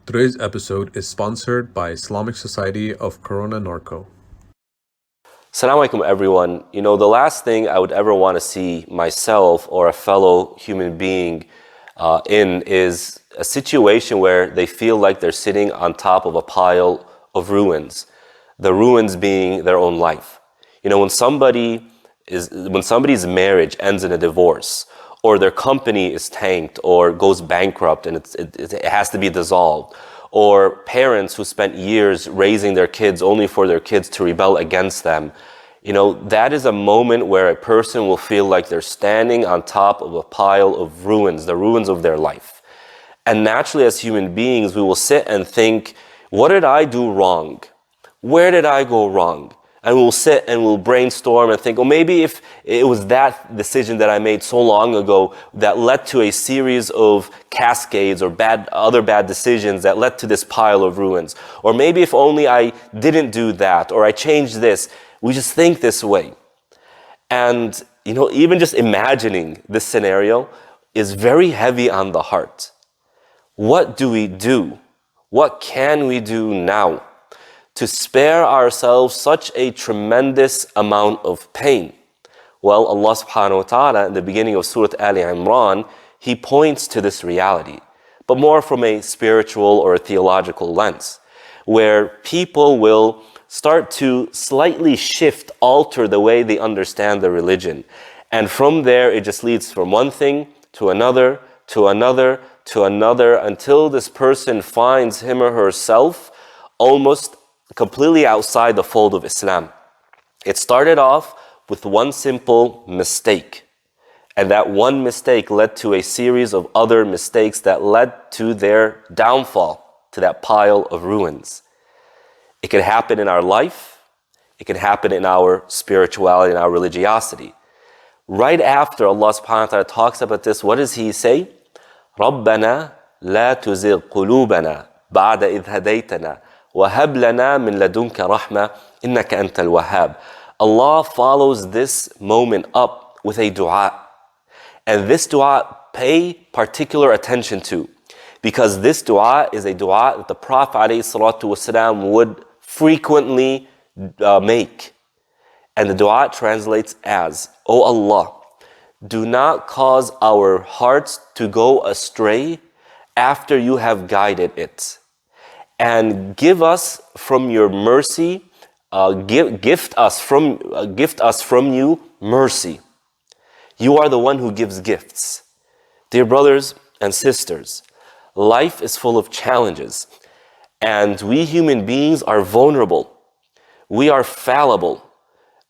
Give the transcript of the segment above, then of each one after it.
Today's episode is sponsored by Islamic Society of Corona Norco. Assalamu alaikum everyone. The last thing I would ever want to see myself or a fellow human being in is a situation where they feel like they're sitting on top of a pile of ruins. The ruins being their own life. When somebody's marriage ends in a divorce, or their company is tanked or goes bankrupt and it has to be dissolved, or parents who spent years raising their kids only for their kids to rebel against them, that is a moment where a person will feel like they're standing on top of a pile of ruins, the ruins of their life. And naturally, as human beings, we will sit and think, what did I do wrong? Where did I go wrong? And we'll sit and we'll brainstorm and think, maybe if it was that decision that I made so long ago that led to a series of cascades or other bad decisions that led to this pile of ruins. Or maybe if only I didn't do that or I changed this. We just think this way. And, even just imagining this scenario is very heavy on the heart. What do we do? What can we do now to spare ourselves such a tremendous amount of pain? Well, Allah subhanahu wa ta'ala in the beginning of Surah Ali Imran, He points to this reality, but more from a spiritual or a theological lens, where people will start to slightly alter the way they understand the religion. And from there, it just leads from one thing to another, to another, to another, until this person finds him or herself almost completely outside the fold of Islam. It started off with one simple mistake. And that one mistake led to a series of other mistakes that led to their downfall, to that pile of ruins. It can happen in our life. It can happen in our spirituality and our religiosity. Right after Allah subhanahu wa ta'ala talks about this, what does He say? رَبَّنَا لَا تُزِغْ قُلُوبَنَا بَعْدَ إِذْ هَدَيْتَنَا وَهَبْ لَنَا مِنْ لَدُنْكَ رَحْمَةً إِنَّكَ أَنْتَ الْوَهَّابُ. Allah follows this moment up with a dua. And this dua, pay particular attention to, because this dua is a dua that the Prophet ﷺ would frequently make. And the dua translates as, O Allah, do not cause our hearts to go astray after you have guided it. And give us from your mercy, gift us from you mercy. You are the one who gives gifts. Dear brothers and sisters, life is full of challenges, and we human beings are vulnerable. We are fallible.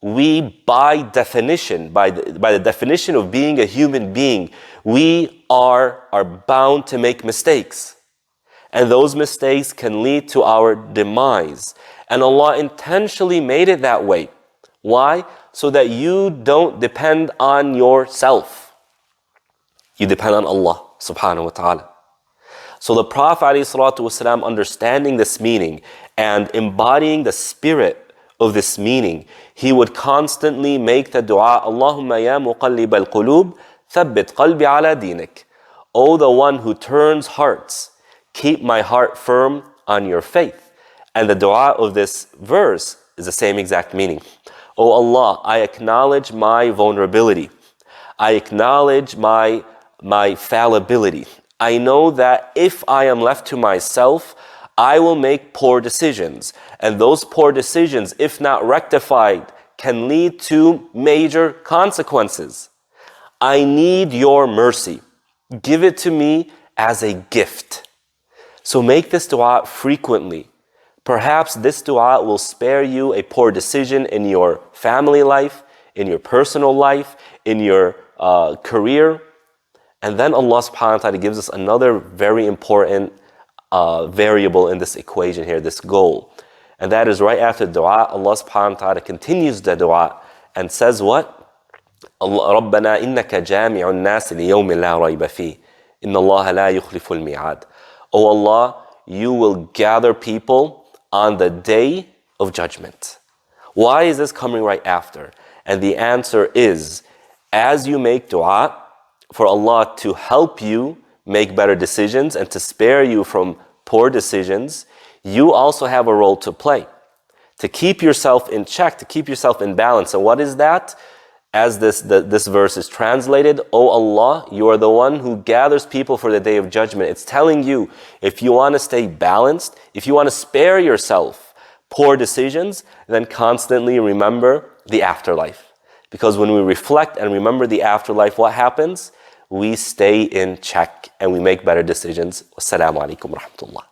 We, by the definition of being a human being, we are bound to make mistakes. And those mistakes can lead to our demise. And Allah intentionally made it that way. Why? So that you don't depend on yourself. You depend on Allah subhanahu wa ta'ala. So the Prophet ﷺ, understanding this meaning and embodying the spirit of this meaning, he would constantly make the dua, Allahumma ya muqallib al-qulub, thabbit qalbi ala dinik. O the one who turns hearts, keep my heart firm on your faith. And the dua of this verse is the same exact meaning. O Allah, I acknowledge my vulnerability. I acknowledge my fallibility. I know that if I am left to myself, I will make poor decisions. And those poor decisions, if not rectified, can lead to major consequences. I need your mercy. Give it to me as a gift. So make this dua frequently. Perhaps this dua will spare you a poor decision in your family life, in your personal life, in your career. And then Allah subhanahu wa ta'ala gives us another very important variable in this equation here, this goal. And that is right after dua, Allah subhanahu wa ta'ala continues the dua and says what? رَبَّنَا إِنَّكَ جَامِعُ النَّاسِ لِيَوْمٍ لَا رَيْبَ فِيهِ إِنَّ اللَّهَ لَا يُخْلِفُ الْمِيعَادِ. O Allah, you will gather people on the day of judgment. Why is this coming right after? And the answer is, as you make dua for Allah to help you make better decisions and to spare you from poor decisions, you also have a role to play to keep yourself in check, to keep yourself in balance. And what is that? As this verse is translated, "O Allah, you are the one who gathers people for the day of judgment." It's telling you, if you want to stay balanced, if you want to spare yourself poor decisions, then constantly remember the afterlife. Because when we reflect and remember the afterlife, what happens? We stay in check and we make better decisions. Wassalamu alaikum wa rahmatullah.